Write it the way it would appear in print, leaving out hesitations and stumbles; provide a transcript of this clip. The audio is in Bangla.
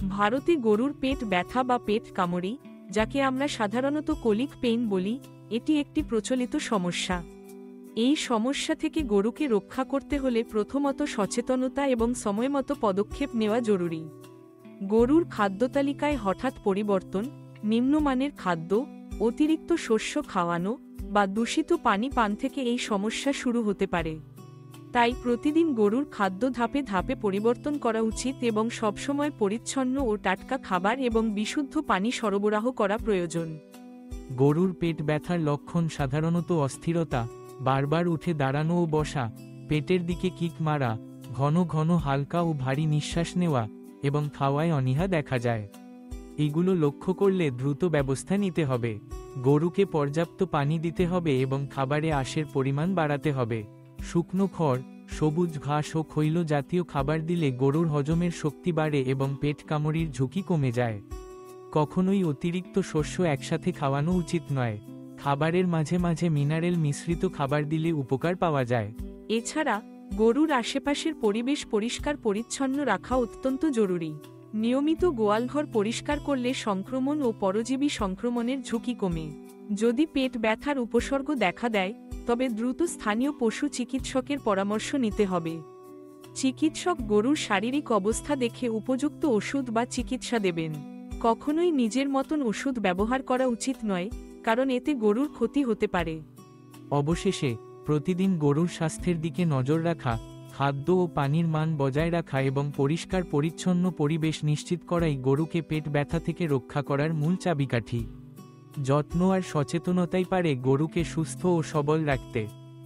ভারতে গরুর পেট ব্যথা বা পেট কামড়ি, যাকে আমরা সাধারণত কোলিক পেইন বলি, এটি একটি প্রচলিত সমস্যা। এই সমস্যা থেকে গরুকে রক্ষা করতে হলে প্রথমত সচেতনতা এবং সময়মতো পদক্ষেপ নেওয়া জরুরি। গরুর খাদ্যতালিকায় হঠাৎ পরিবর্তন, নিম্নমানের খাদ্য, অতিরিক্ত শস্য খাওয়ানো বা দূষিত পানি পান থেকে এই সমস্যা শুরু হতে পারে। তাই প্রতিদিন গরুর খাদ্য ধাপে ধাপে পরিবর্তন করা উচিত এবং সবসময় পরিচ্ছন্ন ও টাটকা খাবার এবং বিশুদ্ধ পানি সরবরাহ করা প্রয়োজন। গরুর পেট ব্যথার লক্ষণ সাধারণত অস্থিরতা, বারবার উঠে দাঁড়ানো ও বসা, পেটের দিকে কিক মারা, ঘন ঘন হালকা ও ভারী নিঃশ্বাস নেওয়া এবং খাওয়ায় অনীহা দেখা যায়। এগুলো লক্ষ্য করলে দ্রুত ব্যবস্থা নিতে হবে। গরুকে পর্যাপ্ত পানি দিতে হবে এবং খাবারে আঁশের পরিমাণ বাড়াতে হবে। শুকনো খড়, সবুজ ঘাস ও খৈল জাতীয় খাবার দিলে গরুর হজমের শক্তি বাড়ে এবং পেট কামড়ির ঝুঁকি কমে যায়। কখনোই অতিরিক্ত শস্য একসাথে খাওয়ানো উচিত নয়। খাবারের মাঝে মাঝে মিনারেল মিশ্রিত খাবার দিলে উপকার পাওয়া যায়। এছাড়া গরুর আশেপাশের পরিবেশ পরিষ্কার পরিচ্ছন্ন রাখা অত্যন্ত জরুরি। নিয়মিত গোয়ালঘর পরিষ্কার করলে সংক্রমণ ও পরজীবী সংক্রমণের ঝুঁকি কমে। যদি পেট ব্যথার উপসর্গ দেখা দেয়, তবে দ্রুত স্থানীয় পশু চিকিৎসকের পরামর্শ নিতে হবে। চিকিৎসক গরুর শারীরিক অবস্থা দেখে উপযুক্ত ওষুধ বা চিকিৎসা দেবেন। কখনোই নিজের মতন ওষুধ ব্যবহার করা উচিত নয়, কারণ এতে গরুর ক্ষতি হতে পারে। অবশেষে, প্রতিদিন গরুর স্বাস্থ্যের দিকে নজর রাখা, খাদ্য ও পানির মান বজায় রাখা এবং পরিষ্কার পরিচ্ছন্ন পরিবেশ নিশ্চিত করাই গরুকে পেট ব্যথা থেকে রক্ষা করার মূল চাবিকাঠি। যত্ন আর সচেতনতাই পারে গরুকে সুস্থ ও সবল রাখতে।